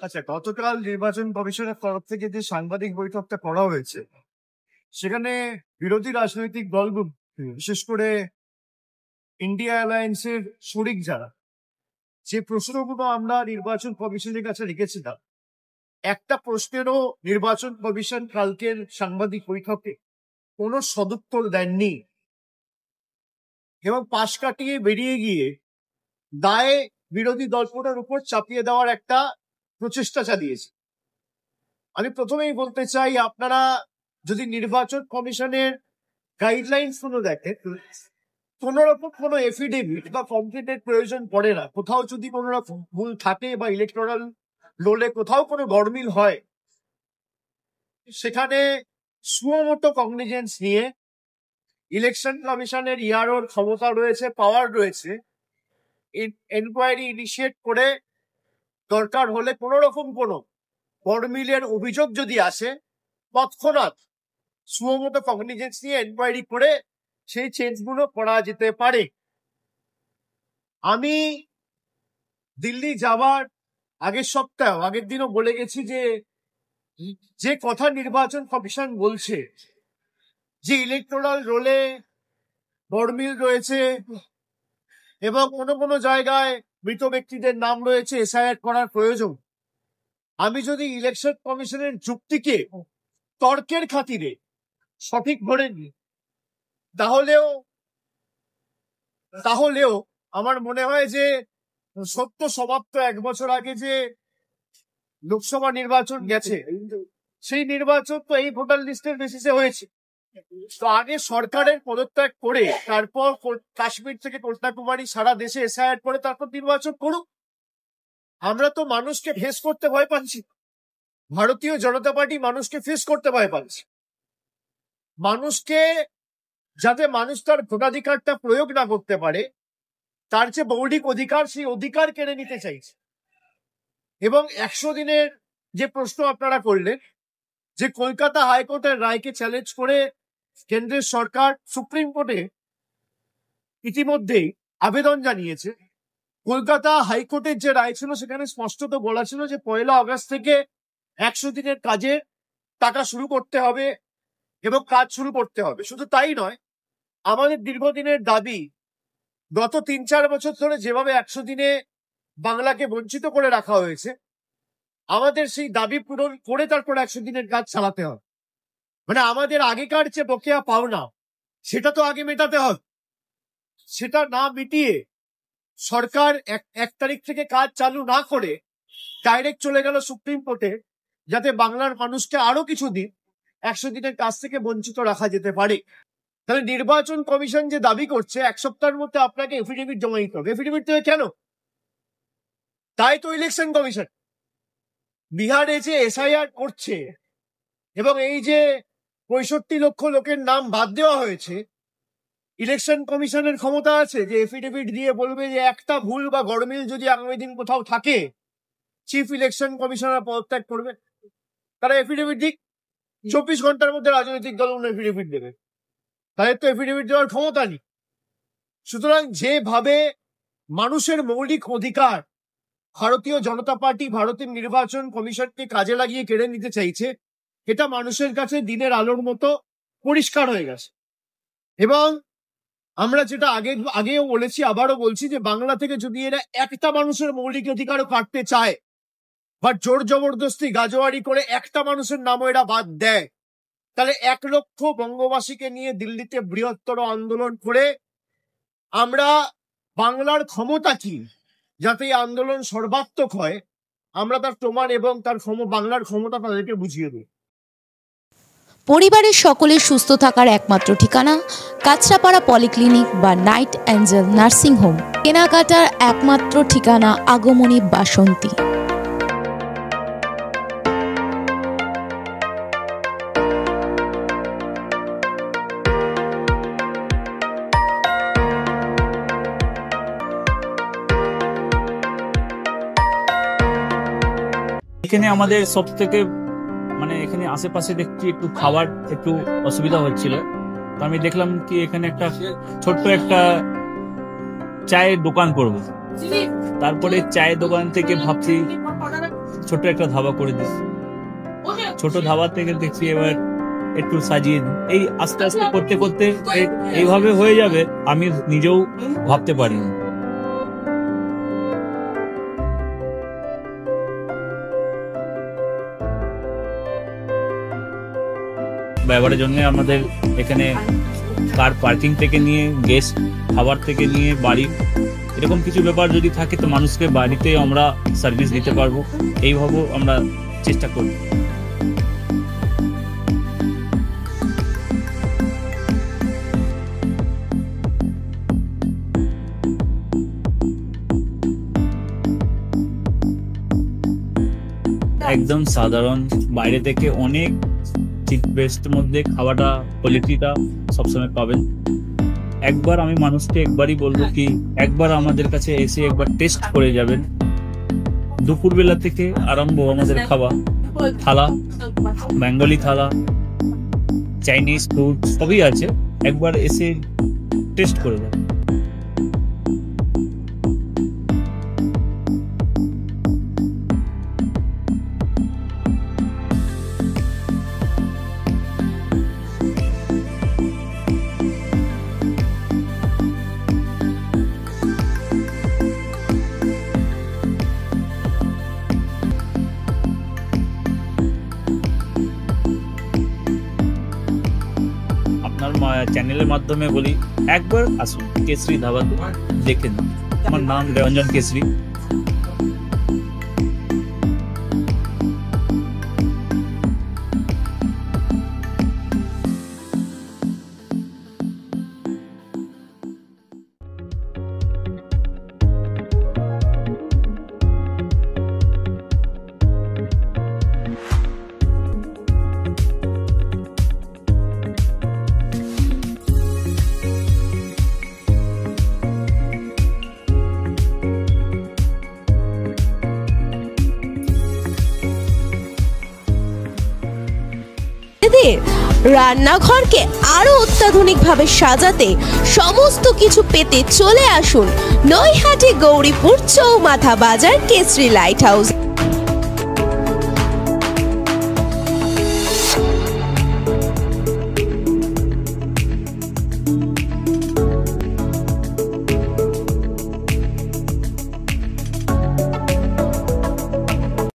আচ্ছা, গতকাল নির্বাচন কমিশনের তরফ থেকে যে সাংবাদিক বৈঠকটা করা হয়েছে, সেখানে বিরোধী রাজনৈতিক দলগুলো, বিশেষ করে ইন্ডিয়া অ্যালায়েন্সের শরিক যারা, যে প্রশ্নগুলো আমরা নির্বাচন কমিশনের কাছে রেখেছিলাম, একটা প্রশ্নেরও নির্বাচন কমিশন কালকের সাংবাদিক বৈঠকে কোনো সদুত্তর দেননি এবং পাশ কাটিয়ে বেরিয়ে গিয়ে দায় বিরোধী দলগুলোর উপর চাপিয়ে দেওয়ার একটা প্রচেষ্টা চালিয়েছে। আমি প্রথমেই বলতে চাই, আপনারা যদি নির্বাচন কমিশনের গাইডলাইন্স গুলো দেখেন, কোন রকম কোনো এফিডেভিট বা কমপ্লেনের প্রয়োজন পড়ে না। কোথাও যদি কোনো রকম ভুল থাকে বা ইলেকট্রাল রোলে কোথাও কোনো গরমিল হয়, সেখানে সুমোটো কগনিজেন্স নিয়ে ইলেকশন কমিশনের ইয়ারোর ক্ষমতা রয়েছে, পাওয়ার রয়েছে, এনকোয়ারি ইনিশিয়েট করে দরকার হলে কোন রকম কোনো গরমিলের অভিযোগ যদি আসে, তৎক্ষণাৎ সুমোটো কগনিজেন্স নিয়ে এনকোয়ারি করে সেই চেঞ্জগুলো করা যেতে পারে। আমি দিল্লি যাওয়ার আগের দিনও বলে গেছি যে কথা নির্বাচন কমিশন বলছে যে ইলেকটোরাল রোলে গরমিল রয়েছে এবং কোনো জায়গায় মৃত ব্যক্তিদের নাম রয়েছে, এসআইআর করার প্রয়োজন। আমি যদি ইলেকশন কমিশনের যুক্তিকে তর্কের খাতিরে সঠিক ধরে নিই, তাহলেও আমার মনে হয় যে সত্য সমাপ্ত 1 বছর আগে যে লোকসভা নির্বাচন গেছে, সেই নির্বাচন তো এই ভোটার লিস্টের বেসিসে হয়েছে। তো আগে সরকারের পদত্যাগ করে তারপর কাশ্মীর থেকে কন্যাকুমারী সারা দেশে এসআইআর করে তারপর নির্বাচন করুক। আমরা তো মানুষকে ফেস করতে ভয় পাচ্ছি, ভারতীয় জনতা পার্টি মানুষকে ফেস করতে ভয় পাচ্ছে। যাতে মানুষ তার ভোটাধিকারটা প্রয়োগ না করতে পারে, তার যে মৌলিক অধিকার, সেই অধিকার কেড়ে নিতে চাইছে। এবং 100 দিনের যে প্রশ্ন আপনারা করলেন, যে কলকাতা হাইকোর্টের রায়কে চ্যালেঞ্জ করে কেন্দ্রের সরকার সুপ্রিম কোর্টে ইতিমধ্যেই আবেদন জানিয়েছে। কলকাতা হাইকোর্টের যে রায় ছিল সেখানে স্পষ্টত বলা ছিল যে 1 আগস্ট থেকে 100 দিনের কাজের টাকা শুরু করতে হবে এবং কাজ শুরু করতে হবে। শুধু তাই নয়, আমাদের দীর্ঘদিনের দাবি, গত 3-4 বছর ধরে যেভাবে 100 দিনে বাংলাকে বঞ্চিত করে রাখা হয়েছে, আমাদের সেই দাবি পূরণ করে তারপর 100 দিনের কাজ চালাতে হবে। মানে আমাদের আগেকার যে বকেয়া পাওনা, সেটা তো আগে মেটাতে হবে। সেটা না মিটিয়ে সরকার 1 তারিখ থেকে কাজ চালু না করে ডাইরেক্ট চলে গেল সুপ্রিম কোর্টে, যাতে বাংলার মানুষকে আরো কিছুদিন 100 দিনের কাজ থেকে বঞ্চিত রাখা যেতে পারে। তাহলে নির্বাচন কমিশন যে দাবি করছে 1 সপ্তাহের মধ্যে আপনাকে এফিডেভিট জমা দিতে হবে, এফিডেভিট দেবে কেন? তাই তো ইলেকশন কমিশন বিহারে যে এসআইআর করছে এবং এই যে 65 লক্ষ লোকের নাম বাদ দেওয়া হয়েছে, ইলেকশন কমিশনের ক্ষমতা আছে যে এফিডেভিট দিয়ে বলবে যে একটা ভুল বা গরমিল যদি আগামী দিন কোথাও থাকে, চিফ ইলেকশন কমিশনার পদত্যাগ করবে। তারা এফিডেভিট দিক, 24 ঘন্টার মধ্যে রাজনৈতিক দলগুলো এফিডেভিট দেবে, তাদের তো এফিডেভিট দেওয়ার ক্ষমতা নেই। সুতরাং যেভাবে মানুষের মৌলিক অধিকার ভারতীয় জনতা পার্টি ভারতের নির্বাচন কমিশনকে কাজে লাগিয়ে কেড়ে নিতে চাইছে, এটা মানুষের কাছে দিনের আলোর মতো পরিষ্কার হয়ে গেছে। এবং আমরা যেটা আগেও বলেছি, আবারও বলছি, যে বাংলা থেকে যদি এরা একটা মানুষের মৌলিক অধিকারও কাটতে চায় বা জোর জবরদস্তি গাজোয়ারি করে একটা মানুষের নামও এরা বাদ দেয়, তাহলে 1 লক্ষ বঙ্গবাসীকে নিয়ে দিল্লিতে বৃহত্তর আন্দোলন করে আমরা বাংলার ক্ষমতা কি, যাতে এই আন্দোলন সর্বাত্মক হয়, আমরা তার প্রমাণ এবং তার বাংলার ক্ষমতা তাদেরকে বুঝিয়ে দিই। পরিবারের সকলের সুস্থ থাকার একমাত্র ঠিকানা কাছড়াপাড়া পলিক্লিনিক বা নাইট অ্যাঞ্জেল নার্সিং হোম। কেনাকাটার একমাত্র ঠিকানা আগমনী বাসন্তী। এখানে আমাদের সব থেকে এখানে আশেপাশে দেখছি একটু খাবার একটু অসুবিধা হচ্ছিল, তো আমি দেখলাম কি এখানে একটা ছোট্ট একটা চায়ের দোকান করব। তারপরে চায়ের দোকান থেকে ভাবছি ছোট একটা ধাবা করে দিচ্ছি। ছোট ধাবা থেকে দেখছি এবার একটু সাজিয়ে দিই। এই আস্তে আস্তে করতে করতে এইভাবে হয়ে যাবে আমি নিজেও ভাবতে পারিনি। ব্যবহারের জন্য আমাদের এখানে কার পার্কিং থেকে নিয়ে গেস্ট খাবার থেকে নিয়ে বাড়ি এরকম কিছু ব্যাপার যদি থাকে তো মানুষকে বাড়িতে আমরা সার্ভিস দিতে পারবো, এইভাবেও আমরা চেষ্টা করি। একদম সাধারণ, বাইরে থেকে অনেক চিপ বেস্টের মধ্যে খাওয়াটা কোয়ালিটিটা সবসময় পাবেন। একবার আমি মানুষকে একবারই বলবো কি একবার আমাদের কাছে এসে একবার টেস্ট করে যাবেন। দুপুরবেলা থেকে আরম্ভ আমাদের খাওয়া, থালা, বেঙ্গলি থালা, চাইনিজ ফুড সবই আছে, একবার এসে টেস্ট করে যাবেন। আপনার চ্যানেলের মাধ্যমে বলি একবার আসুন কেশরী ধাবাতে, দেখে নিন। আমার নাম রঞ্জন কেশরী। রান্নাঘরকে আরো অত্যাধুনিকভাবে সাজাতে সমস্ত কিছু পেতে চলে আসুন নৈহাটি গৌরীপুর চৌমাথা বাজার কেশরী লাইট হাউস।